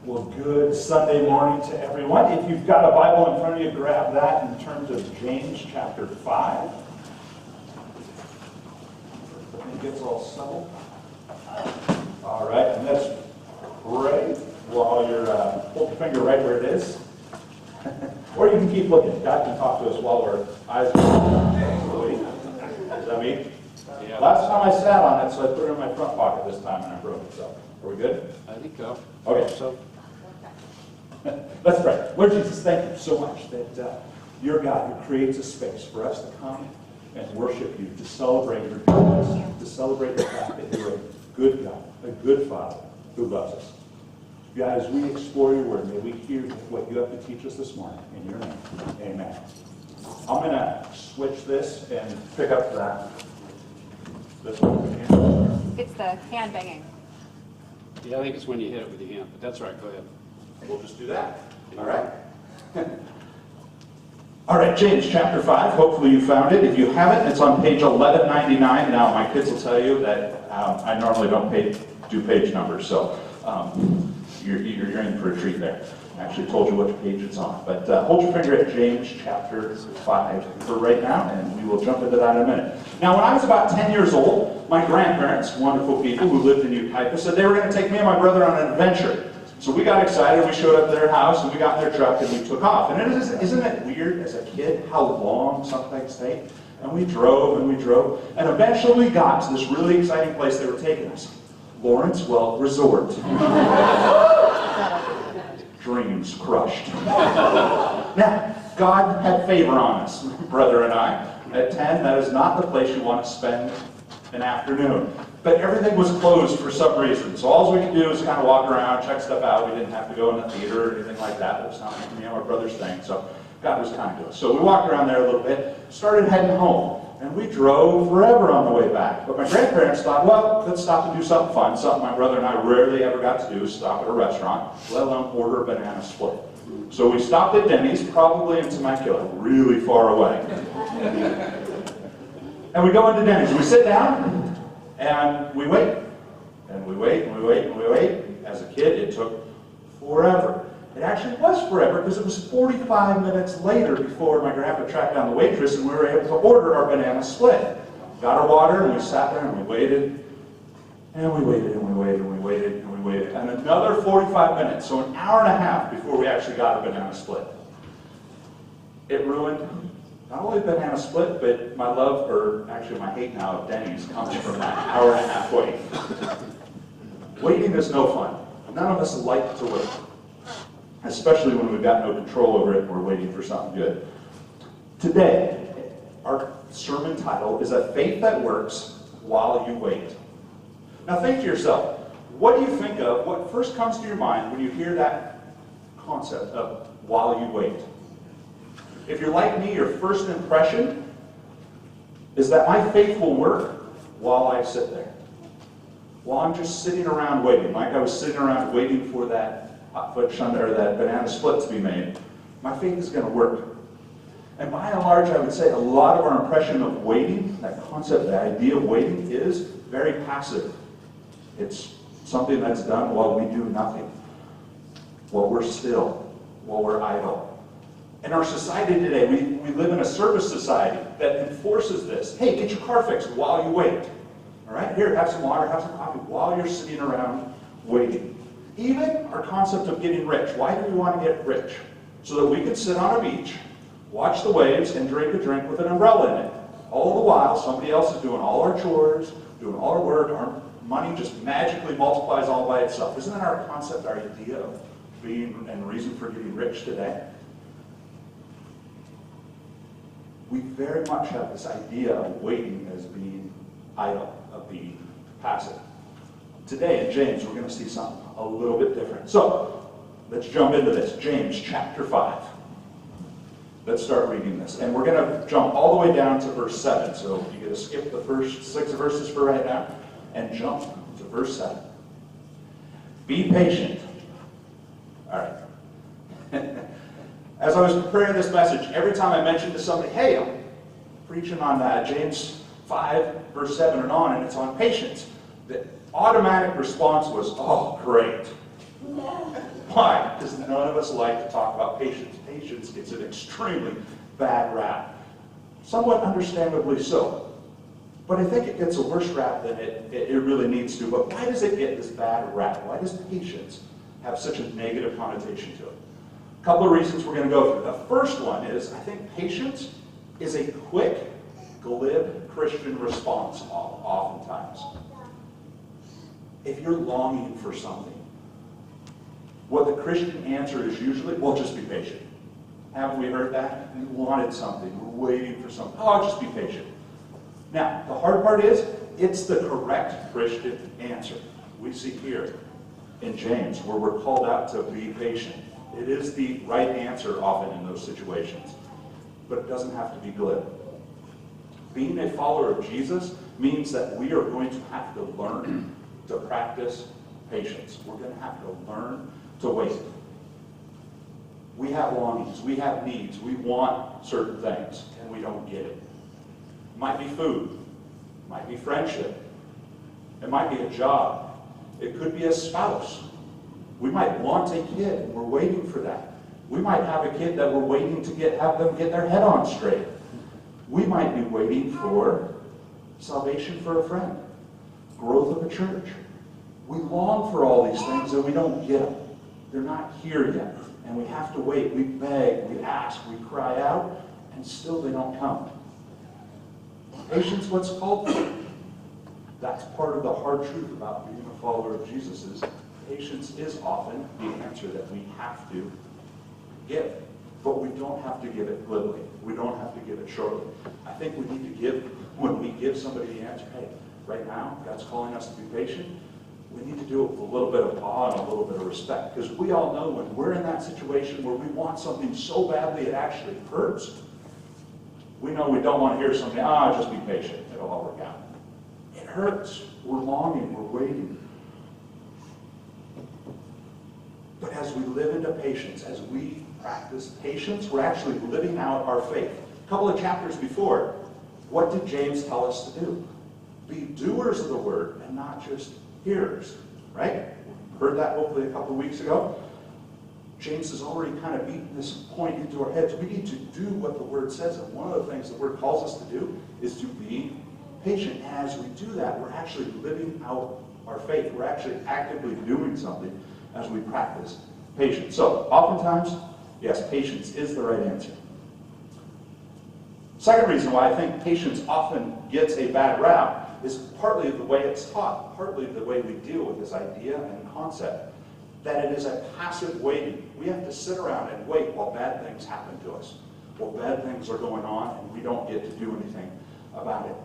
Well, good Sunday morning to everyone. If you've got a Bible in front of you, grab that in terms of James chapter 5. It gets all settled. All right, and let's pray while you're, hold your finger right where it is. Or you can keep looking. God can talk to us while our eyes are closed. Is that me? Yeah. Last time I sat on it, so I put it in my front pocket this time and I broke it. So, are we good? I think so. Okay. So, let's pray. Lord Jesus, thank you so much that you're God who creates a space for us to come and worship you, to celebrate your goodness, to celebrate the fact that you're a good God, a good Father who loves us. God, as we explore your word, may we hear what you have to teach us this morning. In your name, amen. I'm going to switch this and pick up this one. It's the hand banging. Yeah, I think it's when you hit it with your hand, but that's right, go ahead. We'll just do that. All right? All right, James chapter 5. Hopefully you found it. If you haven't, it's on page 1199. Now, my kids will tell you that I normally don't do page numbers, so you're in for a treat there. I actually told you what page it's on. But hold your finger at James chapter 5 for right now, and we will jump into that in a minute. Now, when I was about 10 years old, my grandparents, wonderful people who lived in Yucaipa, said they were going to take me and my brother on an adventure. So we got excited, we showed up at their house, and we got in their truck, and we took off. And isn't it weird as a kid how long some things take? And we drove, and eventually we got to this really exciting place they were taking us. Lawrence Welk Resort. Dreams crushed. Now, God had favor on us, my brother and I. At 10, that is not the place you want to spend an afternoon. But everything was closed for some reason. So all we could do was kind of walk around, check stuff out. We didn't have to go in the theater or anything like that. It was not me and my brother's thing. So God was kind to us. So we walked around there a little bit, started heading home. And we drove forever on the way back. But my grandparents thought, well, let's stop and do something fun. Something my brother and I rarely ever got to do, stop at a restaurant, let alone order a banana split. So we stopped at Denny's, probably in Temecula, really far away. And we go into Denny's. We sit down, and we wait. And we wait, and we wait, and we wait. As a kid, it took forever. It actually was forever because it was 45 minutes later before my grandpa tracked down the waitress and we were able to order our banana split. Got our water and we sat there and we waited. And we waited and we waited and we waited and we waited. And another 45 minutes, so an hour and a half before we actually got a banana split. It ruined not only the banana split, but my love, or actually my hate now of Denny's comes from that hour and a half wait. Waiting is no fun. None of us like to wait. Especially when we've got no control over it and we're waiting for something good. Today, our sermon title is A Faith That Works While You Wait. Now think to yourself, what do you think of, what first comes to your mind when you hear that concept of while you wait? If you're like me, your first impression is that my faith will work while I sit there. While I'm just sitting around waiting, like I was sitting around waiting for that hot fudge sundae or that banana split to be made, my faith is going to work. And by and large, I would say a lot of our impression of waiting, that concept, the idea of waiting, is very passive. It's something that's done while we do nothing, while we're still, while we're idle. In our society today, we live in a service society that enforces this. Hey, get your car fixed while you wait. All right, here, have some water, have some coffee while you're sitting around waiting. Even our concept of getting rich. Why do we want to get rich? So that we can sit on a beach, watch the waves, and drink a drink with an umbrella in it. All the while, somebody else is doing all our chores, doing all our work. Our money just magically multiplies all by itself. Isn't that our concept, our idea of being and reason for getting rich today? We very much have this idea of waiting as being idle, of being passive. Today in James, we're going to see something a little bit different. So, let's jump into this. James chapter 5. Let's start reading this. And we're going to jump all the way down to verse 7. So, you're going to skip the first 6 verses for right now and jump to verse 7. Be patient. All right. As I was preparing this message, every time I mentioned to somebody, hey, I'm preaching on James 5, verse 7 and on, and it's on patience, the automatic response was, oh, great. Why? Because none of us like to talk about patience. Patience gets an extremely bad rap. Somewhat understandably so. But I think it gets a worse rap than it really needs to. But why does it get this bad rap? Why does patience have such a negative connotation to it? A couple of reasons we're going to go through. The first one is, I think patience is a quick, glib Christian response oftentimes. If you're longing for something, what the Christian answer is usually, well, just be patient. Haven't we heard that? We wanted something. We're waiting for something. Oh, just be patient. Now, the hard part is, it's the correct Christian answer. We see here in James, where we're called out to be patient. It is the right answer often in those situations, but it doesn't have to be glib. Being a follower of Jesus means that we are going to have to learn to practice patience. We're going to have to learn to wait. We have longings, we have needs, we want certain things, and we don't get it. It might be food, it might be friendship, it might be a job, it could be a spouse. We might want a kid, and we're waiting for that. We might have a kid that we're waiting to have them get their head on straight. We might be waiting for salvation for a friend, growth of a church. We long for all these things and we don't get them. They're not here yet. And we have to wait. We beg, we ask, we cry out, and still they don't come. Patience, what's called for. That's part of the hard truth about being a follower of Jesus is patience is often the answer that we have to give. But we don't have to give it glibly. We don't have to give it shortly. I think we need to give, when we give somebody the answer, hey, right now, God's calling us to be patient, we need to do it with a little bit of awe and a little bit of respect. Because we all know when we're in that situation where we want something so badly it actually hurts, we know we don't want to hear something, just be patient, it'll all work out. It hurts. We're longing, we're waiting. But as we live into patience, as we practice patience, we're actually living out our faith. A couple of chapters before, what did James tell us to do? Be doers of the word and not just hearers, right? Heard that hopefully a couple of weeks ago. James has already kind of beaten this point into our heads. We need to do what the word says, and one of the things the word calls us to do is to be patient. And as we do that, we're actually living out our faith. We're actually actively doing something as we practice patience. So, oftentimes, yes, patience is the right answer. Second reason why I think patience often gets a bad rap is partly the way it's taught, partly the way we deal with this idea and concept, that it is a passive waiting. We have to sit around and wait while bad things happen to us, while bad things are going on and we don't get to do anything about it.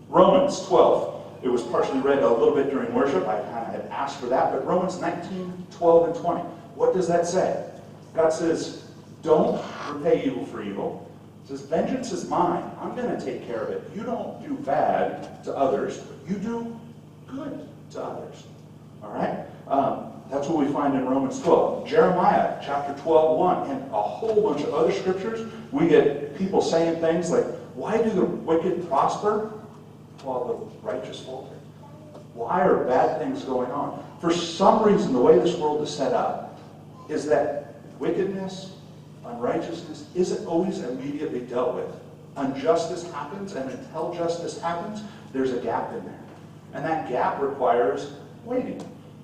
Romans 12. It was partially read a little bit during worship. I kind of had asked for that, but Romans 19, 12, and 20. What does that say? God says, don't repay evil for evil. He says, vengeance is mine. I'm going to take care of it. You don't do bad to others. You do good to others. All right? That's what we find in Romans 12. Jeremiah chapter 12, 1, and a whole bunch of other scriptures. We get people saying things like, why do the wicked prosper while the righteous falter? Why are bad things going on? For some reason, the way this world is set up is that wickedness, unrighteousness isn't always immediately dealt with. Injustice happens, and until justice happens, there's a gap in there. And that gap requires waiting.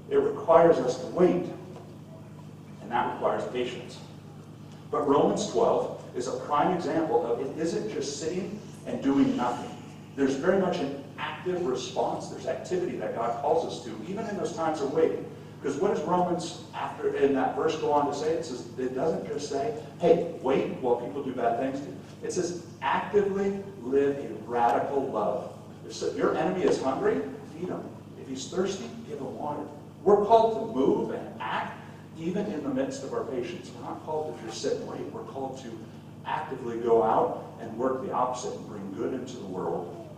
It requires us to wait. And that requires patience. But Romans 12 is a prime example of it isn't just sitting and doing nothing. There's very much an active response. There's activity that God calls us to, even in those times of waiting. Because what does Romans, after in that verse, go on to say? It says, it doesn't just say, hey, wait while people do bad things to you. It says, actively live a radical love. If your enemy is hungry, feed him. If he's thirsty, give him water. We're called to move and act even in the midst of our patience. We're not called to just sit and wait. We're called to actively go out and work the opposite and bring good into the world,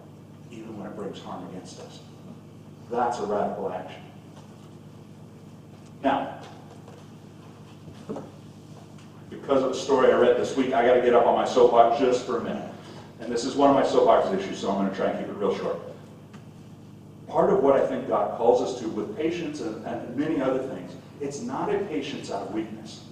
even when it brings harm against us. That's a radical action. Now, because of the story I read this week, I got to get up on my soapbox just for a minute. And this is one of my soapbox issues, so I'm going to try and keep it real short. Part of what I think God calls us to with patience and many other things It's not a patience out of weakness.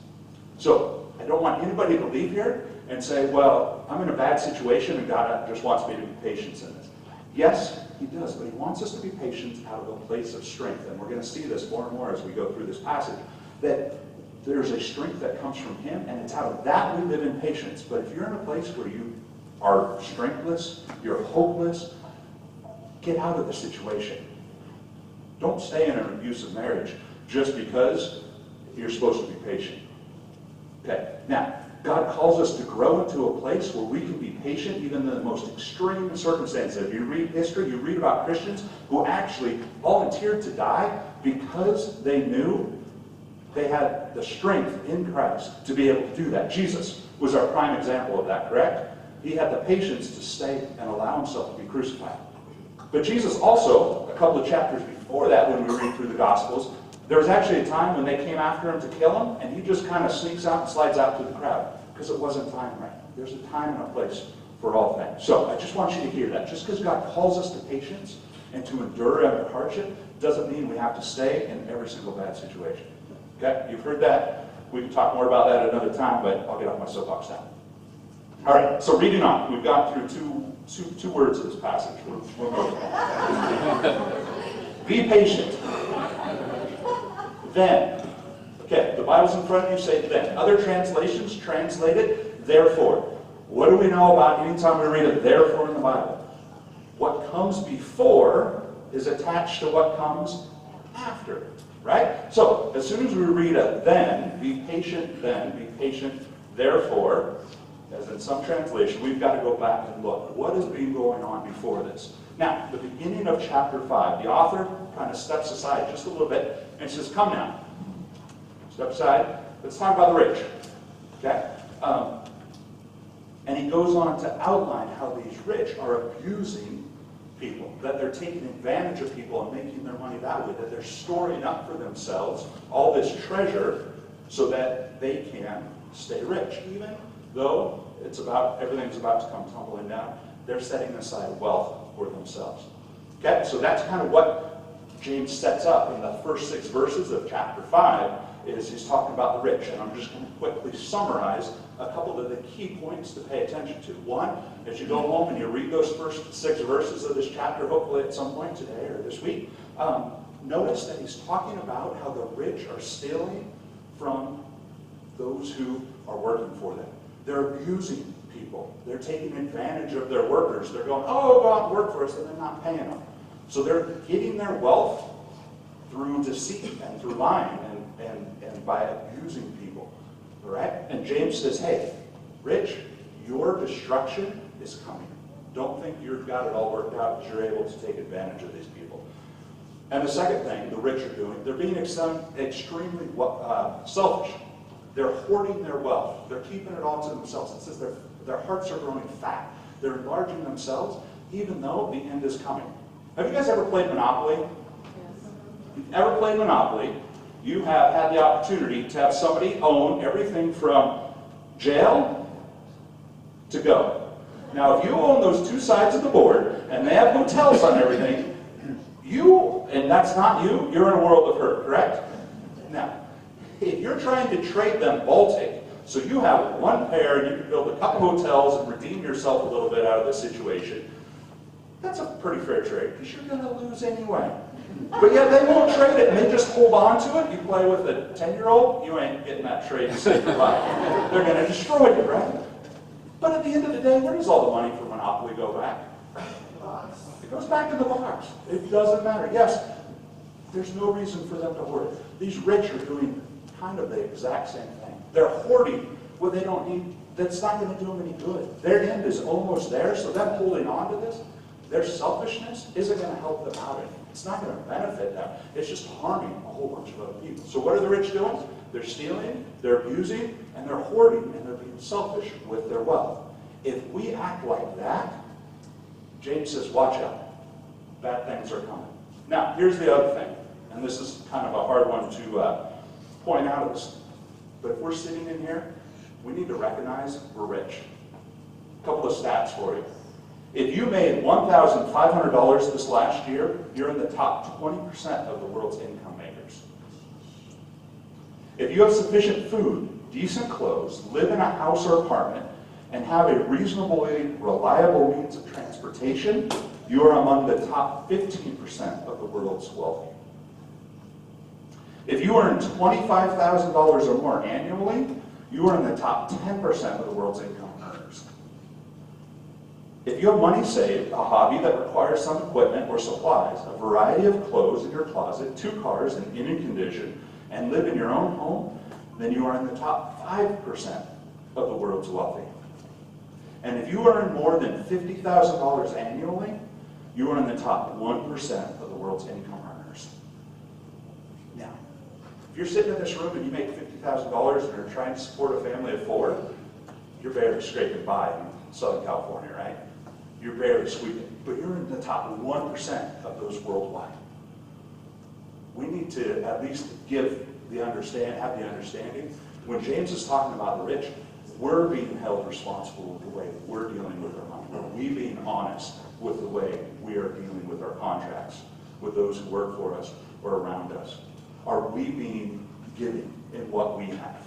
So I don't want anybody to leave here and say, well, I'm in a bad situation and God just wants me to be patient in this. Yes, he does, but he wants us to be patient out of a place of strength. And we're going to see this more and more as we go through this passage, that there's a strength that comes from him, and it's out of that we live in patience. But if you're in a place where you are strengthless, you're hopeless, get out of the situation. Don't stay in an abusive marriage just because you're supposed to be patient. Okay, now, God calls us to grow into a place where we can be patient even in the most extreme circumstances. If you read history, you read about Christians who actually volunteered to die because they knew they had the strength in Christ to be able to do that. Jesus was our prime example of that, correct? He had the patience to stay and allow himself to be crucified. But Jesus also, a couple of chapters before that, when we read through the Gospels, there was actually a time when they came after him to kill him, and he just kind of sneaks out and slides out to the crowd because it wasn't time right. There's a time and a place for all things. So I just want you to hear that. Just because God calls us to patience and to endure under hardship doesn't mean we have to stay in every single bad situation. Okay? You've heard that. We can talk more about that another time, but I'll get off my soapbox now. All right, so reading on. We've got through two words of this passage. We'll go. Be patient. Then. Okay, the Bible's in front of you, say then. Other translations translate it, therefore. What do we know about anytime we read a therefore in the Bible? What comes before is attached to what comes after, right? So, as soon as we read a then, be patient, therefore, as in some translation, we've got to go back and look. What has been going on before this? Now, the beginning of chapter 5, the author kind of steps aside just a little bit and says, come now. Step aside. Let's talk about the rich. Okay? And he goes on to outline how these rich are abusing people, that they're taking advantage of people and making their money that way, that they're storing up for themselves all this treasure so that they can stay rich. Even though everything's about to come tumbling down, they're setting aside wealth for themselves. Okay? So that's kind of what James sets up in the first 6 verses of chapter 5. Is he's talking about the rich, and I'm just going to quickly summarize a couple of the key points to pay attention to. One, as you go home and you read those first 6 verses of this chapter, hopefully at some point today or this week, notice that he's talking about how the rich are stealing from those who are working for them. They're abusing people. They're taking advantage of their workers. They're going, oh, go out and work for us, and they're not paying them. So they're getting their wealth through deceit and through lying and by abusing people. All right? And James says, hey, rich, your destruction is coming. Don't think you've got it all worked out because you're able to take advantage of these people. And the second thing the rich are doing, they're being extremely selfish. They're hoarding their wealth. They're keeping it all to themselves. It says their hearts are growing fat. They're enlarging themselves even though the end is coming. Have you guys ever played Monopoly? If you've ever played Monopoly, you have had the opportunity to have somebody own everything from jail to go. Now, if you own those 2 sides of the board, and they have hotels on everything, and that's not you, you're in a world of hurt, correct? Now, if you're trying to trade them Baltic, so you have one pair, and you can build a couple hotels and redeem yourself a little bit out of this situation, that's a pretty fair trade, because you're going to lose anyway. But yet they won't trade it, and they just hold on to it. You play with a 10-year-old, you ain't getting that trade to save your life. They're going to destroy you, right? But at the end of the day, where does all the money from Monopoly go back? It goes back to the box. It doesn't matter. Yes, there's no reason for them to hoard it. These rich are doing kind of the exact same thing. They're hoarding what they don't need. That's not going to do them any good. Their end is almost there, so them holding on to this, their selfishness isn't going to help them out anymore. It's not going to benefit them. It's just harming a whole bunch of other people. So what are the rich doing? They're stealing, they're abusing, and they're hoarding, and they're being selfish with their wealth. If we act like that, James says, watch out. Bad things are coming. Now, here's the other thing, and this is kind of a hard one to point out of this. But if we're sitting in here, we need to recognize we're rich. A couple of stats for you. If you made $1,500 this last year, you're in the top 20% of the world's income makers. If you have sufficient food, decent clothes, live in a house or apartment, and have a reasonably reliable means of transportation, you are among the top 15% of the world's wealthy. If you earn $25,000 or more annually, you are in the top 10% of the world's income earners. If you have money saved, a hobby that requires some equipment or supplies, a variety of clothes in your closet, 2 cars in condition, and live in your own home, then you are in the top 5% of the world's wealthy. And if you earn more than $50,000 annually, you are in the top 1% of the world's income earners. Now, if you're sitting in this room and you make $50,000 and are trying to support a family of 4, you're barely scraping by in Southern California, right? You're barely squeaking, but you're in the top 1% of those worldwide. We need to at least have the understanding. When James is talking about the rich, we're being held responsible with the way we're dealing with our money. Are we being honest with the way we are dealing with our contracts, with those who work for us or around us? Are we being giving in what we have?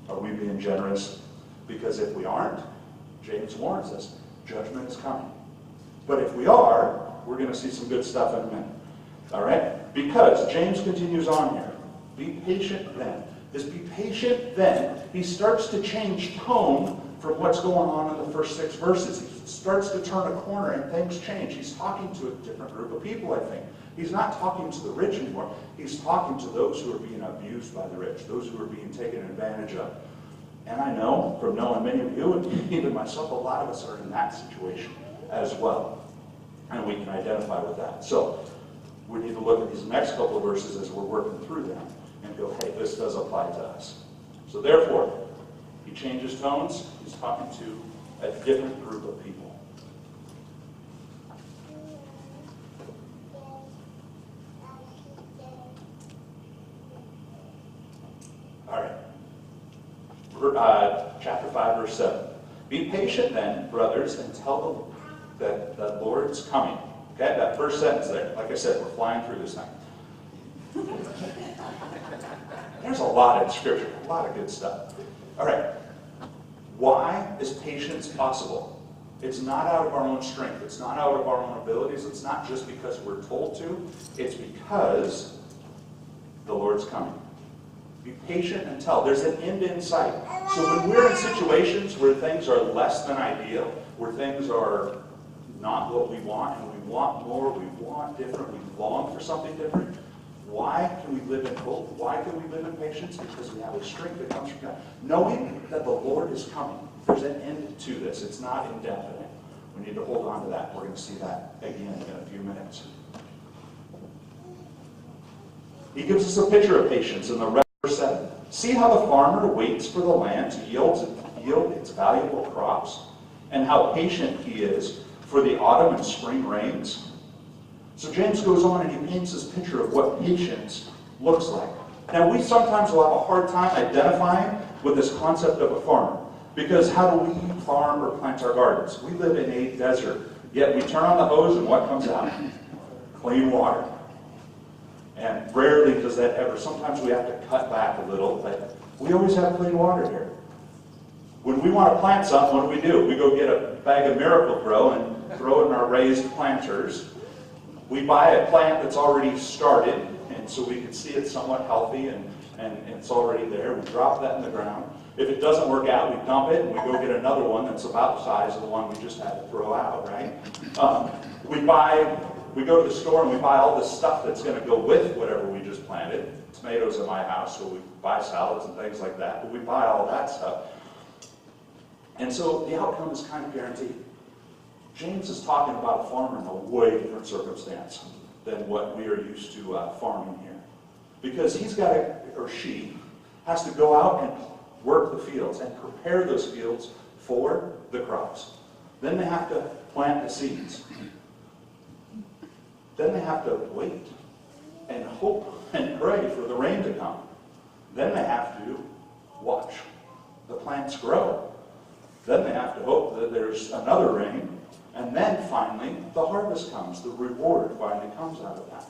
Are we being generous? Because if we aren't, James warns us, judgment is coming. But if we are, we're going to see some good stuff in a minute. All right? Because James continues on here. Be patient then. This be patient then, he starts to change tone from what's going on in the first 6 verses. He starts to turn a corner and things change. He's talking to a different group of people, I think. He's not talking to the rich anymore. He's talking to those who are being abused by the rich, those who are being taken advantage of. And I know, from knowing many of you, and even myself, a lot of us are in that situation as well. And we can identify with that. So we need to look at these next couple of verses as we're working through them and go, hey, this does apply to us. So therefore, he changes tones. He's talking to a different group of people. All right. Chapter 5, verse 7. Be patient then, brothers, until the Lord's coming. Okay, that first sentence there. Like I said, we're flying through this thing. There's a lot in Scripture, a lot of good stuff. All right. Why is patience possible? It's not out of our own strength. It's not out of our own abilities. It's not just because we're told to. It's because the Lord's coming. Be patient until. There's an end in sight. So when we're in situations where things are less than ideal, where things are not what we want, and we want more, we want different, we long for something different, why can we live in hope? Why can we live in patience? Because we have a strength that comes from God. Knowing that the Lord is coming. There's an end to this. It's not indefinite. We need to hold on to that. We're going to see that again in a few minutes. He gives us a picture of patience in the rest of verse 7. See how the farmer waits for the land to yield its valuable crops, and how patient he is for the autumn and spring rains. So James goes on and he paints this picture of what patience looks like. Now we sometimes will have a hard time identifying with this concept of a farmer, because how do we farm or plant our gardens? We live in a desert, yet we turn on the hose and what comes out? Clean water. And rarely does that ever. Sometimes we have to cut back a little, but we always have clean water here. When we want to plant something, what do? We go get a bag of Miracle-Gro and throw it in our raised planters. We buy a plant that's already started, and so we can see it's somewhat healthy and it's already there. We drop that in the ground. If it doesn't work out, we dump it and we go get another one that's about the size of the one we just had to throw out, right? We go to the store and we buy all this stuff that's going to go with whatever we just planted. Tomatoes in my house, so we buy salads and things like that, but we buy all that stuff. And so the outcome is kind of guaranteed. James is talking about a farmer in a way different circumstance than what we are used to farming here. Because he's got to, or she, has to go out and work the fields and prepare those fields for the crops. Then they have to plant the seeds. Then they have to wait and hope and pray for the rain to come. Then they have to watch the plants grow. Then they have to hope that there's another rain. And then finally, the harvest comes. The reward finally comes out of that.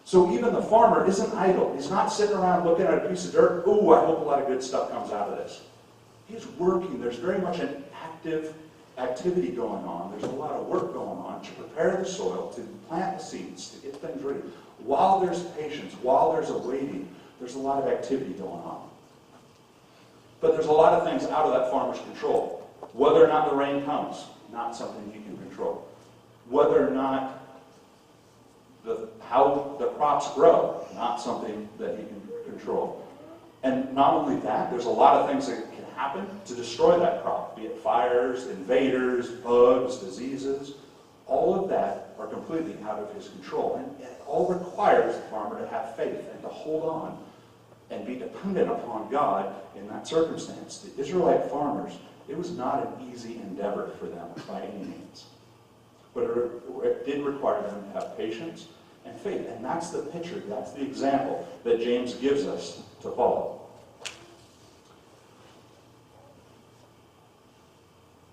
So even the farmer isn't idle. He's not sitting around looking at a piece of dirt. Ooh, I hope a lot of good stuff comes out of this. He's working. There's very much an active activity going on. There's a lot of work going on to prepare the soil, to plant the seeds, to get things ready. While there's patience, while there's a waiting, there's a lot of activity going on. But there's a lot of things out of that farmer's control. Whether or not the rain comes, not something he can control. Whether or not how the crops grow, not something that he can control. And not only that, there's a lot of things that can happen to destroy that crop, be it fires, invaders, bugs, diseases. All of that are completely out of his control. And it all requires the farmer to have faith and to hold on and be dependent upon God in that circumstance. The Israelite farmers, it was not an easy endeavor for them by any means. But it did require them to have patience and faith. And that's the picture, that's the example that James gives us to follow.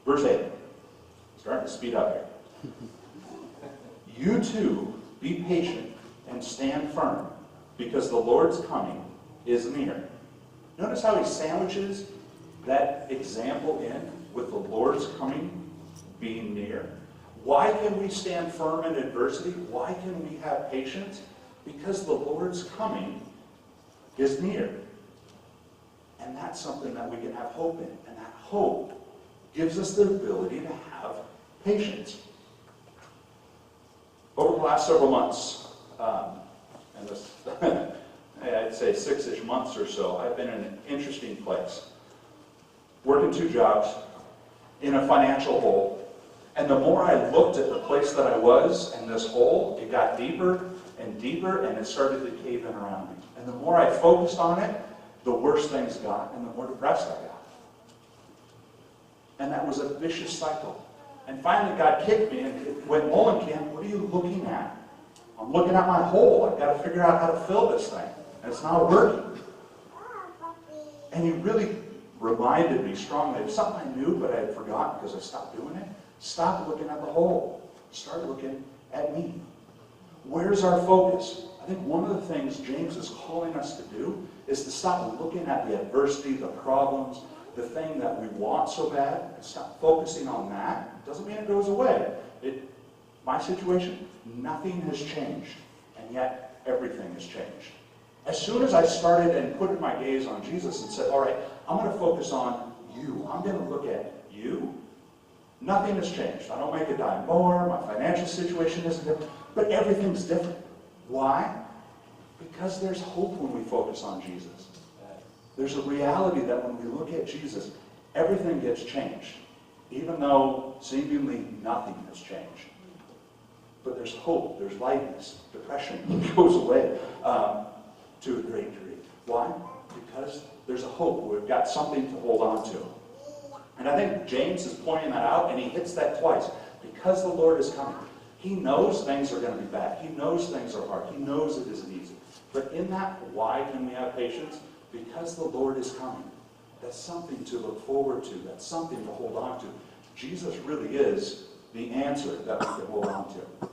Verse 8. Starting to speed up here. You too be patient and stand firm, because the Lord's coming is near. Notice how he sandwiches that example in with the Lord's coming being near. Why can we stand firm in adversity? Why can we have patience? Because the Lord's coming is near. And that's something that we can have hope in. And that hope gives us the ability to have patience. Over the last several months, and this, I'd say 6-ish months or so, I've been in an interesting place. Working 2 jobs, in a financial hole. And the more I looked at the place that I was and this hole, it got deeper and deeper, and it started to cave in around me. And the more I focused on it, the worse things got, and the more depressed I got. And that was a vicious cycle. And finally God kicked me and went, Molenkamp, what are you looking at? I'm looking at my hole. I've got to figure out how to fill this thing. And it's not working. And he really reminded me strongly of something I knew, but I had forgotten because I stopped doing it. Stop looking at the hole. Start looking at me. Where's our focus? I think one of the things James is calling us to do is to stop looking at the adversity, the problems, the thing that we want so bad, and stop focusing on that. Doesn't mean it goes away. My situation, nothing has changed, and yet everything has changed. As soon as I started and put my gaze on Jesus and said, all right, I'm going to focus on you. I'm going to look at you. Nothing has changed. I don't make a dime more. My financial situation isn't different. But everything's different. Why? Because there's hope when we focus on Jesus. There's a reality that when we look at Jesus, everything gets changed. Even though seemingly nothing has changed. But there's hope. There's lightness. Depression goes away to a great degree. Why? Because there's a hope. We've got something to hold on to. And I think James is pointing that out, and he hits that twice. Because the Lord is coming. He knows things are going to be bad. He knows things are hard. He knows it isn't easy. But in that, why can we have patience? Because the Lord is coming. That's something to look forward to. That's something to hold on to. Jesus really is the answer that we can hold on to.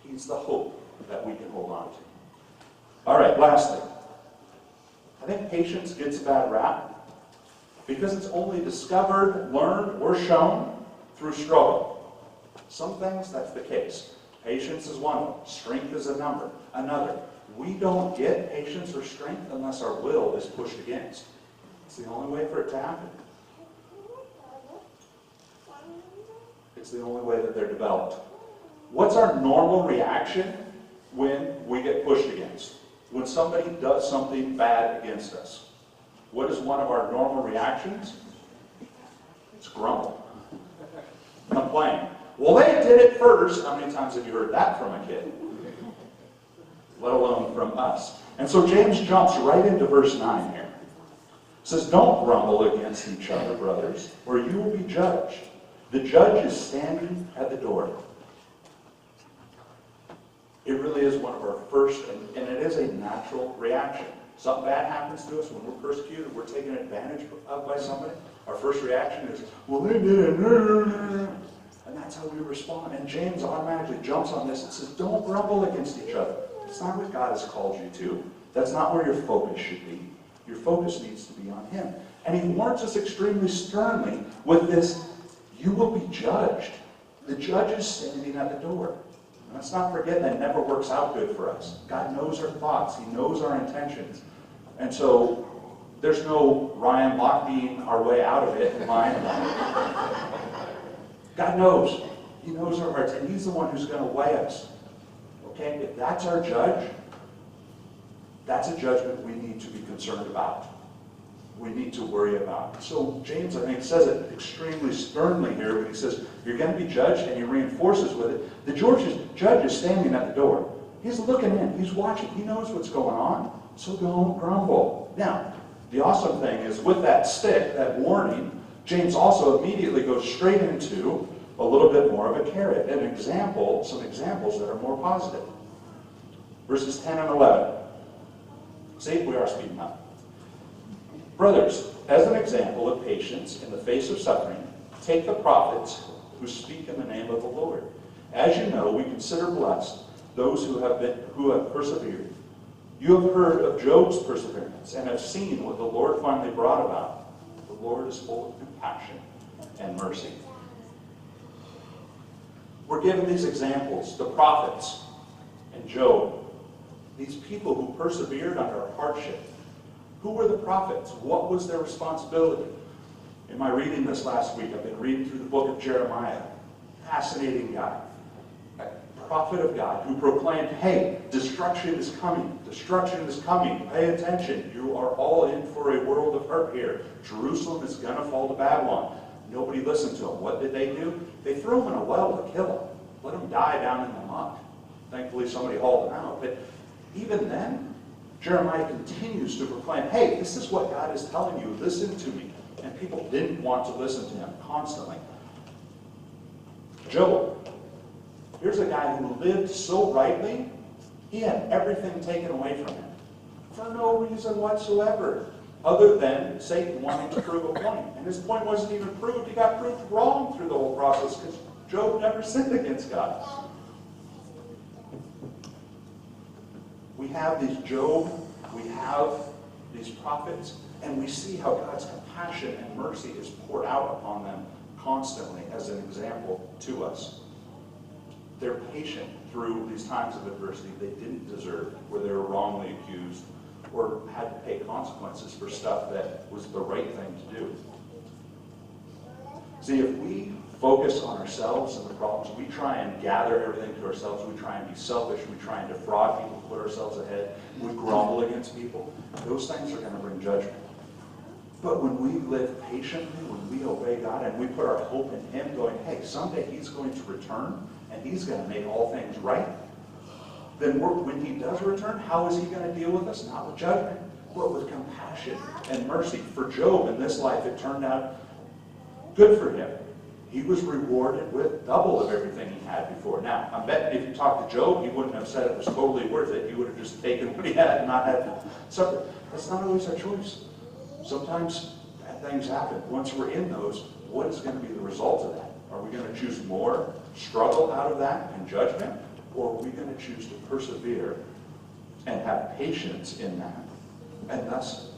He's the hope that we can hold on to. All right, lastly. I think patience gets a bad rap because it's only discovered, learned, or shown through struggle. Some things, that's the case. Patience is one. Strength is another. We don't get patience or strength unless our will is pushed against. It's the only way for it to happen. It's the only way that they're developed. What's our normal reaction when we get pushed against? When somebody does something bad against us? What is one of our normal reactions? It's grumble. Complain. Well, they did it first. How many times have you heard that from a kid? Let alone from us. And so James jumps right into verse 9 here. It says, don't grumble against each other, brothers, or you will be judged. The judge is standing at the door. It really is one of our first, and it is a natural reaction. Something bad happens to us when we're persecuted, we're taken advantage of by somebody. Our first reaction is, well, they did it. And that's that's how we respond. And James automatically jumps on this and says, don't grumble against each other. It's not what God has called you to. That's not where your focus should be. Your focus needs to be on him. And he warns us extremely sternly with this, you will be judged. The judge is standing at the door. And let's not forget that never works out good for us. God knows our thoughts. He knows our intentions. And so there's no Ryan Lochte our way out of it in mind. God knows. He knows our hearts, and he's the one who's going to weigh us. Okay? If that's our judge, that's a judgment we need to be concerned about. We need to worry about. So James, I think, says it extremely sternly here when he says, you're going to be judged, and he reinforces with it. The judge is standing at the door. He's looking in. He's watching. He knows what's going on. So don't grumble. Now, the awesome thing is with that stick, that warning, James also immediately goes straight into a little bit more of a carrot, an example, some examples that are more positive. Verses 10 and 11. See, we are speeding up. Brothers, as an example of patience in the face of suffering, take the prophets who speak in the name of the Lord. As you know, we consider blessed those who have persevered. You have heard of Job's perseverance and have seen what the Lord finally brought about. The Lord is full of compassion and mercy. We're given these examples, the prophets and Job, these people who persevered under hardship. Who were the prophets? What was their responsibility? In my reading this last week, I've been reading through the book of Jeremiah. Fascinating guy. A prophet of God who proclaimed, hey, destruction is coming. Destruction is coming. Pay attention. You are all in for a world of hurt here. Jerusalem is going to fall to Babylon. Nobody listened to him. What did they do? They threw him in a well to kill him. Let him die down in the mud. Thankfully, somebody hauled him out. But even then, Jeremiah continues to proclaim, hey, this is what God is telling you. Listen to me. And people didn't want to listen to him constantly. Job. Here's a guy who lived so rightly, he had everything taken away from him. For no reason whatsoever. Other than Satan wanting to prove a point. And his point wasn't even proved. He got proved wrong through the whole process because Job never sinned against God. We have these Job, we have these prophets, and we see how God's compassion and mercy is poured out upon them constantly as an example to us. They're patient through these times of adversity they didn't deserve, where they were wrongly accused, or had to pay consequences for stuff that was the right thing to do. See, if we focus on ourselves and the problems, we try and gather everything to ourselves, we try and be selfish, we try and defraud people, put ourselves ahead, we grumble against people, those things are going to bring judgment. But when we live patiently, when we obey God, and we put our hope in him, going, hey, someday he's going to return, and he's going to make all things right, then when he does return, how is he going to deal with us? Not with judgment, but with compassion and mercy. For Job in this life, it turned out good for him. He was rewarded with double of everything he had before. Now, I bet if you talked to Job, he wouldn't have said it was totally worth it. He would have just taken what he had and not had to suffer. That's not always our choice. Sometimes bad things happen. Once we're in those, what is going to be the result of that? Are we going to choose more struggle out of that and judgment? Or are we going to choose to persevere and have patience in that, and thus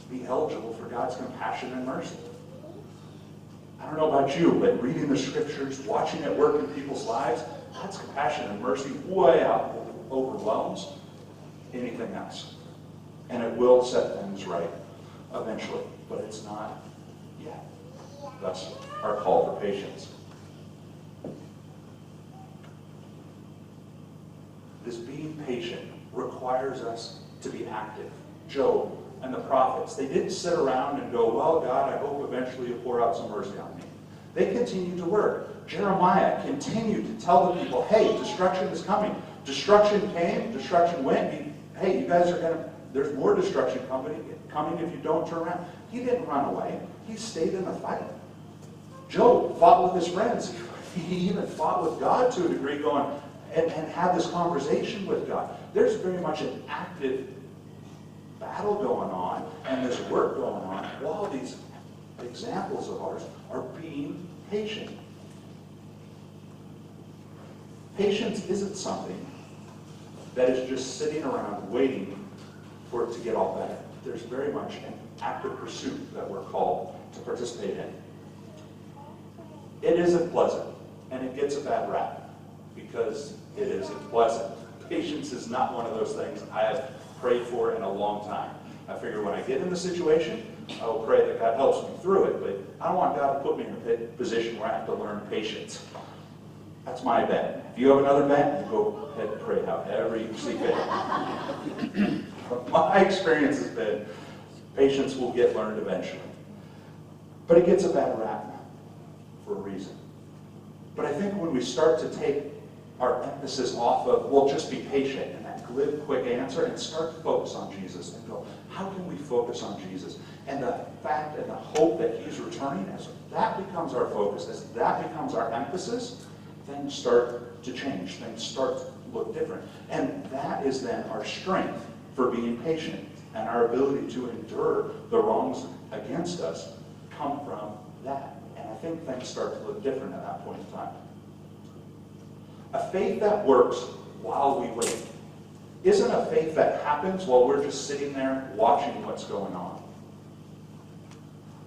be eligible for God's compassion and mercy? I don't know about you, but reading the scriptures, watching it work in people's lives, God's compassion and mercy way out overwhelms anything else. And it will set things right eventually, but it's not yet. That's our call for patience. This being patient requires us to be active. Job and the prophets, they didn't sit around and go, well, God, I hope eventually you'll pour out some mercy on me. They continued to work. Jeremiah continued to tell the people, hey, destruction is coming. Destruction came, destruction went. Hey, you guys are going to, there's more destruction coming if you don't turn around. He didn't run away. He stayed in the fight. Job fought with his friends. He even fought with God to a degree, going and had this conversation with God. There's very much an active battle going on and this work going on while these examples of ours are being patient. Patience isn't something that is just sitting around waiting for it to get all better. There's very much an active pursuit that we're called to participate in. It isn't pleasant, and it gets a bad rap because it isn't pleasant. Patience is not one of those things I have prayed for in a long time. I figure when I get in the situation, I will pray that God helps me through it, but I don't want God to put me in a position where I have to learn patience. That's my bet. If you have another bet, you go ahead and pray however you see fit. My experience has been patience will get learned eventually. But it gets a bad rap for a reason. But I think when we start to take our emphasis off of, well, just be patient, and that glib, quick answer, and start to focus on Jesus and go, how can we focus on Jesus? And the fact and the hope that he's returning, as that becomes our focus, as that becomes our emphasis, things start to change. Things start to look different. And that is then our strength for being patient, and our ability to endure the wrongs against us come from that. And I think things start to look different at that point in time. A faith that works while we wait isn't a faith that happens while we're just sitting there watching what's going on.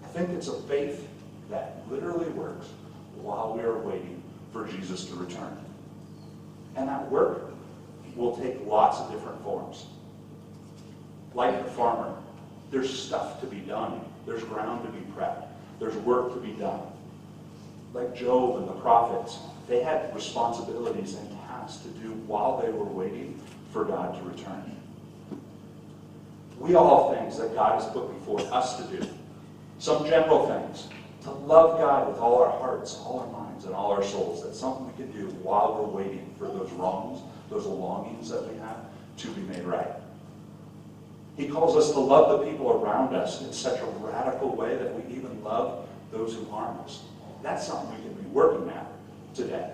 I think it's a faith that literally works while we are waiting for Jesus to return. And that work will take lots of different forms. Like the farmer, there's stuff to be done. There's ground to be prepped. There's work to be done. Like Job and the prophets, they had responsibilities and tasks to do while they were waiting for God to return. We all have things that God has put before us to do. Some general things. To love God with all our hearts, all our minds, and all our souls. That's something we can do while we're waiting for those wrongs, those longings that we have to be made right. He calls us to love the people around us in such a radical way that we even love those who harm us. That's something we can be working at today.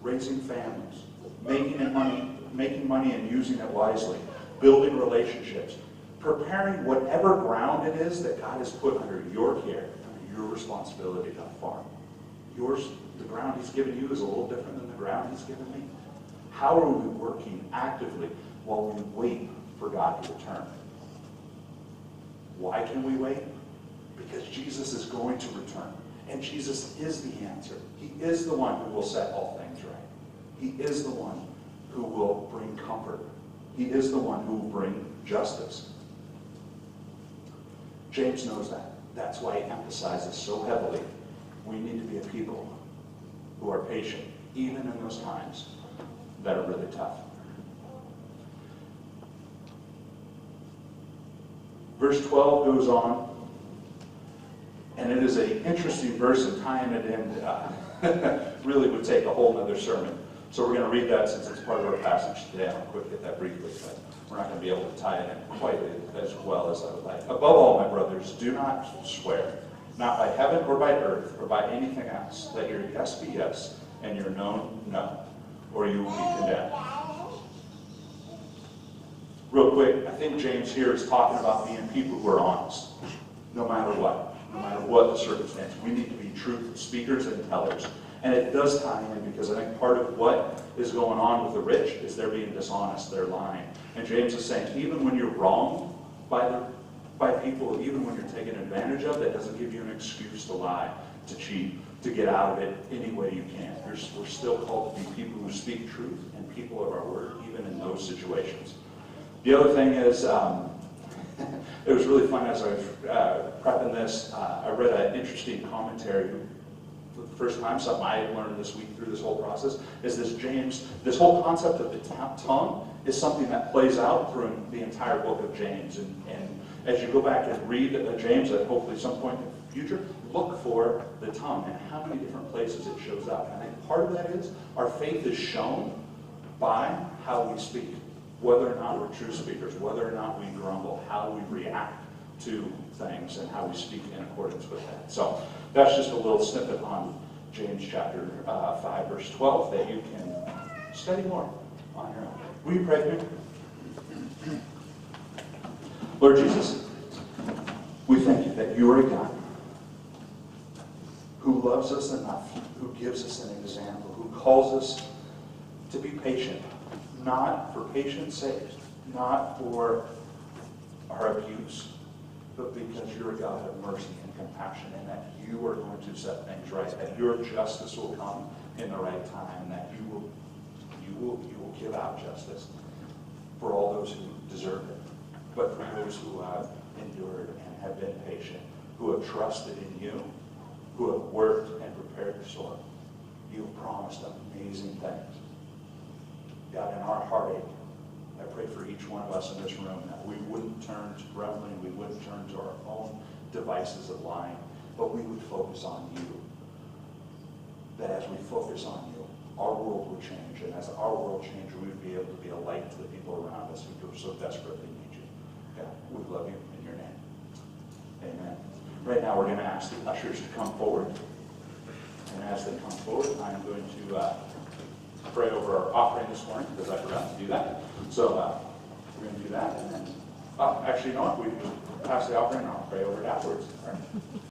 Raising families, making money and using it wisely, building relationships, preparing whatever ground it is that God has put under your care, under your responsibility to farm. The ground he's given you is a little different than the ground he's given me. How are we working actively while we wait for God to return? Why can we wait? Because Jesus is going to return. And Jesus is the answer. He is the one who will set all things right. He is the one who will bring comfort. He is the one who will bring justice. James knows that. That's why he emphasizes so heavily. We need to be a people who are patient, even in those times that are really tough. Verse 12 goes on, and it is an interesting verse, and tying it in really would take a whole other sermon. So we're going to read that since it's part of our passage today. I'll quick hit that briefly, but we're not going to be able to tie it in quite as well as I would like. Above all, my brothers, do not swear, not by heaven or by earth or by anything else, let your yes be yes and your no, no, or you will be condemned. Real quick, I think James here is talking about being people who are honest, no matter what the circumstance. We need to be truth speakers and tellers. And it does tie in because I think part of what is going on with the rich is they're being dishonest, they're lying. And James is saying, even when you're wronged by people, even when you're taken advantage of, that doesn't give you an excuse to lie, to cheat, to get out of it any way you can. We're still called to be people who speak truth and people of our word, even in those situations. The other thing is, it was really fun as I was prepping this. I read an interesting commentary for the first time, something I had learned this week through this whole process, is this whole concept of the tongue is something that plays out through the entire book of James. And as you go back and read James at hopefully some point in the future, look for the tongue and how many different places it shows up. And I think part of that is our faith is shown by how we speak. Whether or not we're true speakers, whether or not we grumble, how we react to things, and how we speak in accordance with that. So that's just a little snippet on James chapter 5, verse 12 that you can study more on your own. Will you pray with me? Lord Jesus, we thank you that you are a God who loves us enough, who gives us an example, who calls us to be patient, not for patience sake, not for our abuse, but because you're a God of mercy and compassion, and that you are going to set things right, that your justice will come in the right time, and that you will give out justice for all those who deserve it, but for those who have endured and have been patient, who have trusted in you, who have worked and prepared the soil. You have promised amazing things. God, in our heartache, I pray for each one of us in this room that we wouldn't turn to grumbling, we wouldn't turn to our own devices of lying, but we would focus on you. That as we focus on you, our world will change, and as our world changes, we would be able to be a light to the people around us who so desperately need you. God, we love you in your name. Amen. Right now, we're going to ask the ushers to come forward. And as they come forward, I'm going to pray over our offering this morning, because I forgot to do that. So we're going to do that, and then, actually, you know what? We pass the offering, and I'll pray over it afterwards. All right.